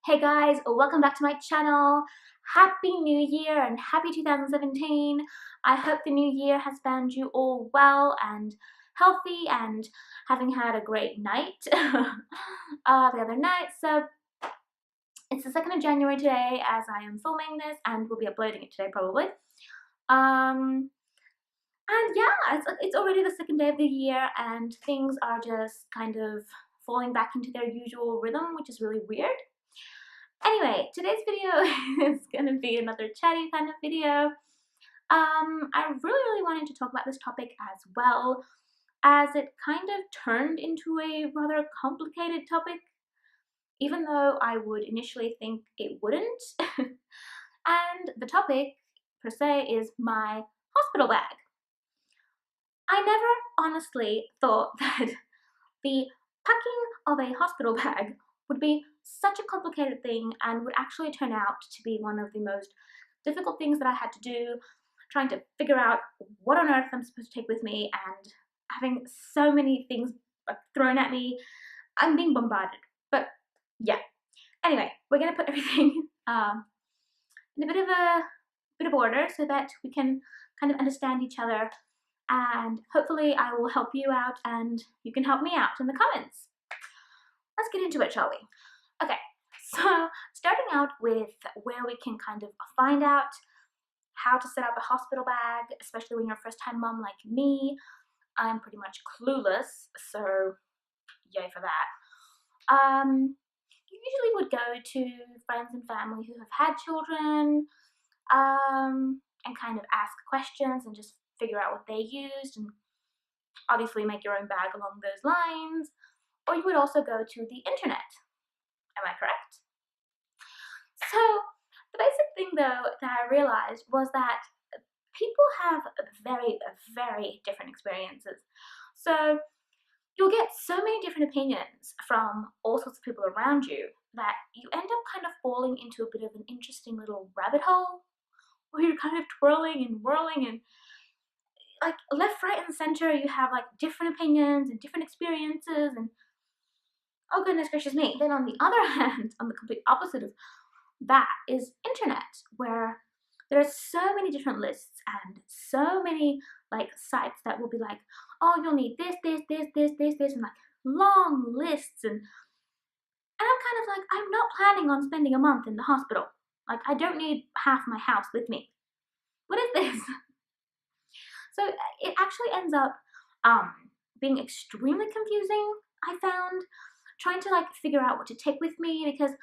Hey guys, welcome back to my channel. Happy New Year and happy 2017. I hope the new year has found you all well and healthy and having had a great night the other night. So it's the 2nd of January today as I am filming this and we'll be uploading it today probably. Um, and yeah, it's already the second day of the year and things are just kind of falling back into their usual rhythm, which is really weird. Anyway, today's video is going to be another chatty kind of video. I really wanted to talk about this topic as well, as it kind of turned into a rather complicated topic, even though I would initially think it wouldn't. And the topic, per se, is my hospital bag. I never honestly thought that the packing of a hospital bag would be such a complicated thing and would actually turn out to be one of the most difficult things that I had to do, trying to figure out what on earth I'm supposed to take with me and having so many things thrown at me. I'm being bombarded. But yeah. Anyway, we're gonna put everything in a bit of order so that we can kind of understand each other, and hopefully I will help you out and you can help me out in the comments. Let's get into it, shall we? Okay, so starting out with where we can kind of find out how to set up a hospital bag, especially when you're a first-time mom like me. I'm pretty much clueless, so yay for that. You usually would go to friends and family who have had children, and kind of ask questions and just figure out what they used, and obviously make your own bag along those lines. Or you would also go to the internet. Am I correct? So the basic thing though that I realized was that people have very different experiences. So you'll get so many different opinions from all sorts of people around you that you end up kind of falling into a bit of an interesting little rabbit hole where you're kind of twirling and whirling, and like left, right, and center you have like different opinions and different experiences, and oh goodness gracious me. Then on the other hand, on the complete opposite of that is internet, where there are so many different lists and so many like sites that will be like, oh, you'll need this, and like long lists, and I'm kind of like, I'm not planning on spending a month in the hospital. Like, I don't need half my house with me. What is this? So it actually ends up being extremely confusing, I found, trying to like figure out what to take with me, because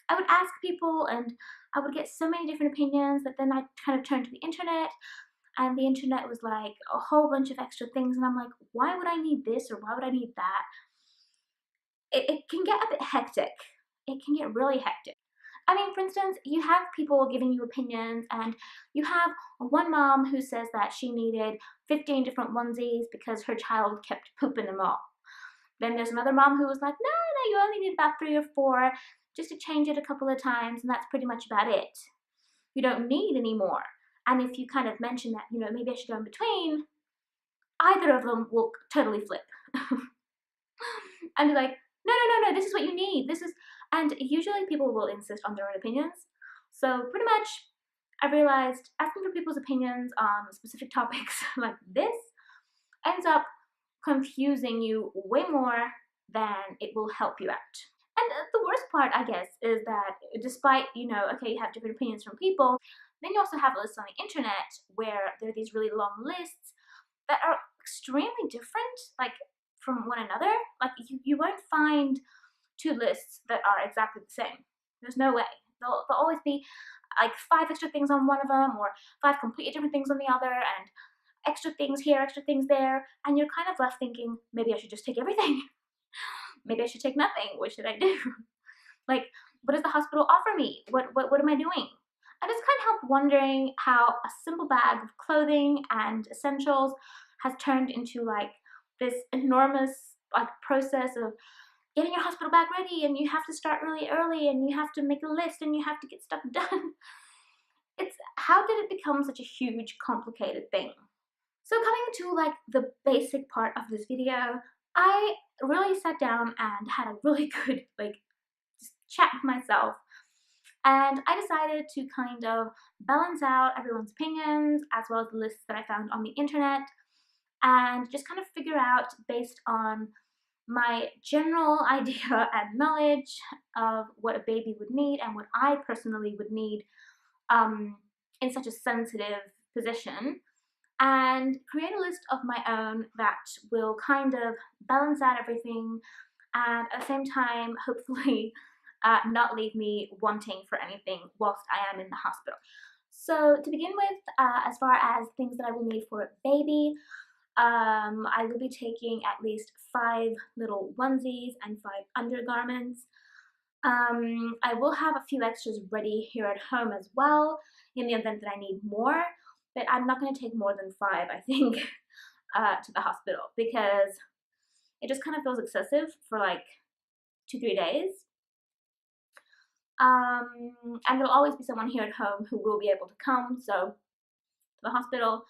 I would ask people and I would get so many different opinions that then I kind of turned to the internet, and the internet was like a whole bunch of extra things, and I'm like, why would I need this or why would I need that? It can get a bit hectic. It can get really hectic. I mean, for instance, you have people giving you opinions, and you have one mom who says that she needed 15 different onesies because her child kept pooping them all. Then there's another mom who was like, no, you only need about 3 or 4 just to change it a couple of times, and that's pretty much about it. You don't need any more. And if you kind of mention that, maybe I should go in between, either of them will totally flip. And be like, no, this is what you need. This is, and usually people will insist on their own opinions. So pretty much I realized asking for people's opinions on specific topics like this ends up confusing you way more than it will help you out. And the worst part, I guess, is that despite, okay, you have different opinions from people, then you also have lists on the internet where there are these really long lists that are extremely different, like from one another. Like you won't find 2 lists that are exactly the same. There's no way. There'll always be like 5 extra things on one of them, or 5 completely different things on the other, and extra things here, extra things there, and you're kind of left thinking, maybe I should just take everything. Maybe I should take nothing. What should I do? Like, what does the hospital offer me? What am I doing? I just can't help wondering how a simple bag of clothing and essentials has turned into like this enormous like process of getting your hospital bag ready, and you have to start really early, and you have to make a list, and you have to get stuff done. It's, how did it become such a huge, complicated thing? So coming to like the basic part of this video, I really sat down and had a really good like chat with myself. And I decided to kind of balance out everyone's opinions as well as the lists that I found on the internet, and just kind of figure out, based on my general idea and knowledge of what a baby would need and what I personally would need in such a sensitive position, and create a list of my own that will kind of balance out everything and at the same time hopefully not leave me wanting for anything whilst I am in the hospital. So to begin with, as far as things that I will need for a baby, I will be taking at least 5 little onesies and 5 undergarments. I will have a few extras ready here at home as well in the event that I need more, but I'm not going to take more than 5, I think, to the hospital, because it just kind of feels excessive for like 2-3 days. And there'll always be someone here at home who will be able to come to the hospital,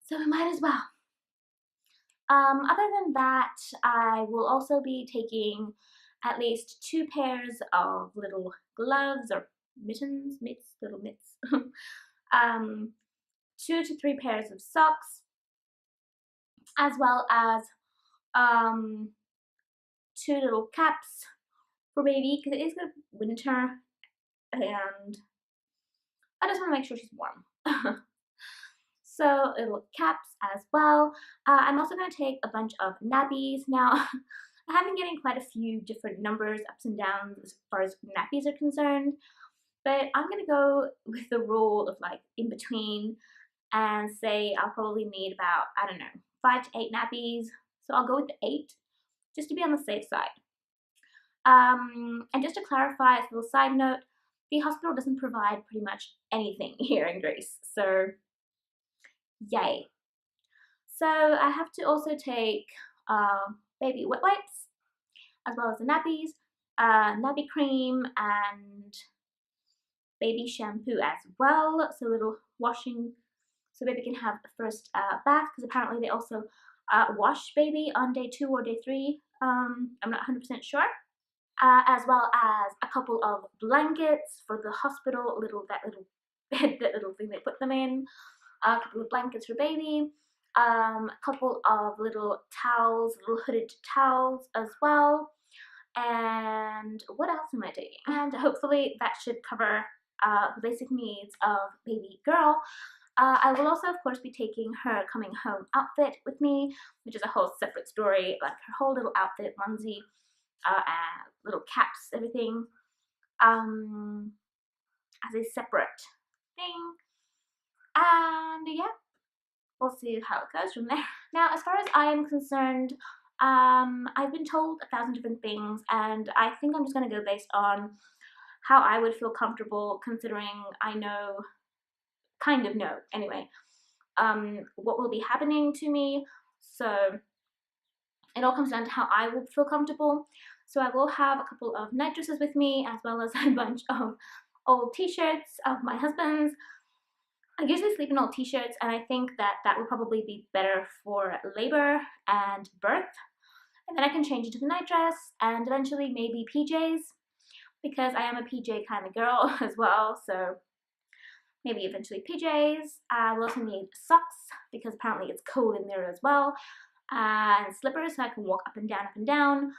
so we might as well. Other than that, I will also be taking at least 2 pairs of little gloves or little mitts, 2 to 3 pairs of socks, as well as 2 little caps for baby, because it is good winter and I just want to make sure she's warm. So little caps as well. I'm also going to take a bunch of nappies. Now, I have been getting quite a few different numbers, ups and downs, as far as nappies are concerned, but I'm going to go with the rule of like in between and say I'll probably need about, I don't know, 5 to 8 nappies. So I'll go with the 8 just to be on the safe side. And just to clarify, as a little side note, the hospital doesn't provide pretty much anything here in Greece, so yay. So I have to also take baby wet wipes, as well as the nappies, nappy cream, and baby shampoo as well, so little washing, so baby can have the first bath, because apparently they also wash baby on day 2 or day 3, I'm not 100% sure. As well as a couple of blankets for the hospital, that little bed, that little thing they put them in, a couple of blankets for baby, a couple of little towels, little hooded towels as well, and what else am I taking? And hopefully that should cover the basic needs of baby girl. I will also, of course, be taking her coming home outfit with me, which is a whole separate story, like her whole little outfit, onesie, and little caps, everything, as a separate thing. And yeah, we'll see how it goes from there. Now, as far as I am concerned, I've been told 1,000 different things, and I think I'm just going to go based on how I would feel comfortable, considering I know, kind of know anyway, what will be happening to me. So it all comes down to how I would feel comfortable. So I will have a couple of night dresses with me, as well as a bunch of old t-shirts of my husband's. I usually sleep in old t-shirts, and I think that that would probably be better for labor and birth. And then I can change into the night dress and eventually maybe PJs, because I am a PJ kind of girl as well, so maybe eventually PJs. We'll also need socks, because apparently it's cold in there as well, and slippers so I can walk up and down,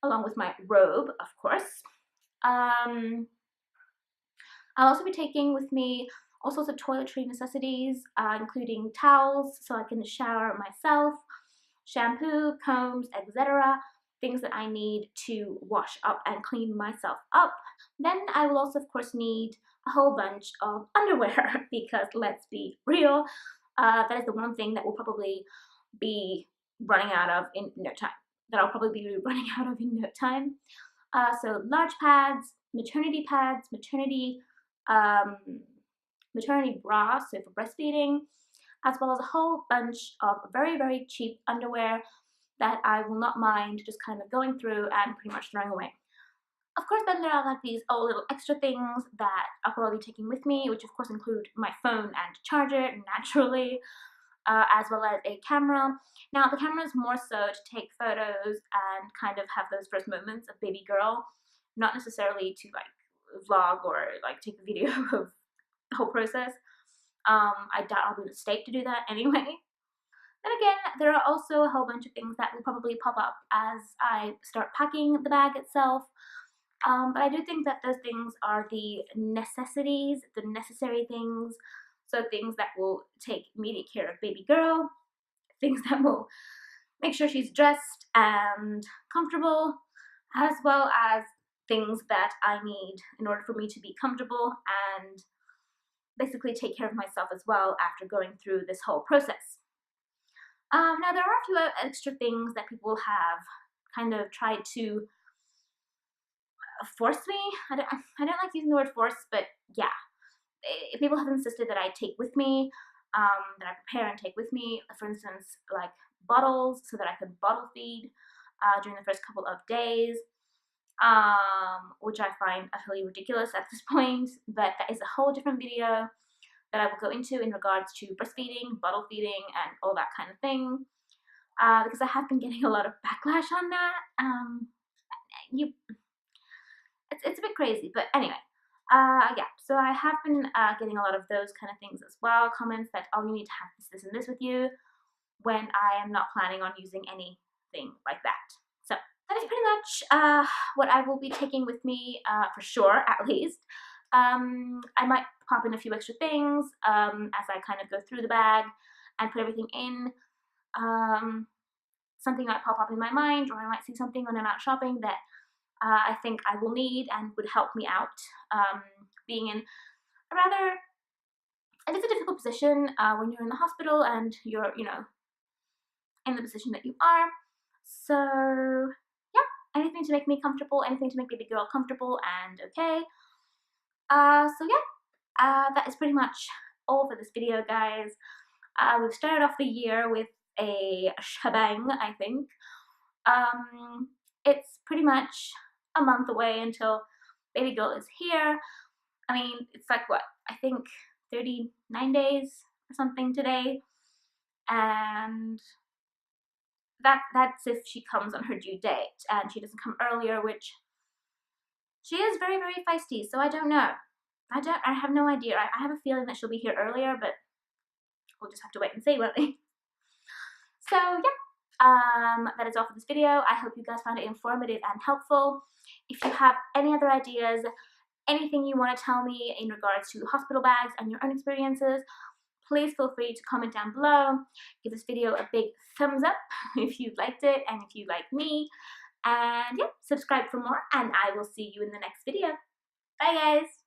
along with my robe, of course. I'll also be taking with me all sorts of toiletry necessities, including towels so I can shower myself, shampoo, combs, etc. Things that I need to wash up and clean myself up. Then I will also, of course, need a whole bunch of underwear, because let's be real, that is the one thing that will probably be running out of in no time. That I'll probably be running out of in no time. So large pads, maternity, maternity bra, so for breastfeeding, as well as a whole bunch of very, very cheap underwear that I will not mind just kind of going through and pretty much throwing away. Of course, then there are like these little extra things that I'll probably be taking with me, which of course include my phone and charger, naturally, as well as a camera. Now, the camera is more so to take photos and kind of have those first moments of baby girl, not necessarily to like vlog or like take a video of the whole process. I doubt I'll be in a state to do that anyway. Then again, there are also a whole bunch of things that will probably pop up as I start packing the bag itself. But I do think that those things are the necessities, the necessary things. So things that will take immediate care of baby girl, things that will make sure she's dressed and comfortable, as well as things that I need in order for me to be comfortable and basically take care of myself as well after going through this whole process. Now, there are a few extra things that people have kind of tried to force me. I don't like using the word force, but yeah, people have insisted that I take with me, that I prepare and take with me, for instance, like bottles, so that I can bottle feed during the first couple of days, which I find utterly ridiculous at this point, but that is a whole different video that I will go into in regards to breastfeeding, bottle feeding, and all that kind of thing, because I have been getting a lot of backlash on that. It's a bit crazy, but anyway. Yeah, so I have been getting a lot of those kind of things as well, comments that, oh, you need to have this, and this with you, when I am not planning on using anything like that. So that is pretty much what I will be taking with me, for sure, at least. I might pop in a few extra things as I kind of go through the bag and put everything in. Something might pop up in my mind, or I might see something when I'm out shopping that I think I will need and would help me out, being in a rather, it is a difficult position when you're in the hospital and you're, you know, in the position that you are. So yeah, anything to make me comfortable, anything to make baby girl comfortable and okay. So yeah, that is pretty much all for this video, guys. We've started off the year with a shebang, I think. It's pretty much a month away until baby girl is here. I mean, it's like what, I think 39 days or something today, and that's if she comes on her due date and she doesn't come earlier, which she is very, very feisty, so I don't know. I have no idea. I have a feeling that she'll be here earlier, but we'll just have to wait and see, won't we? So yeah, that is all for this video. I hope you guys found it informative and helpful. If you have any other ideas, anything you want to tell me in regards to hospital bags and your own experiences, please feel free to comment down below. Give this video a big thumbs up if you liked it and if you like me. And yeah, subscribe for more, and I will see you in the next video. Bye, guys!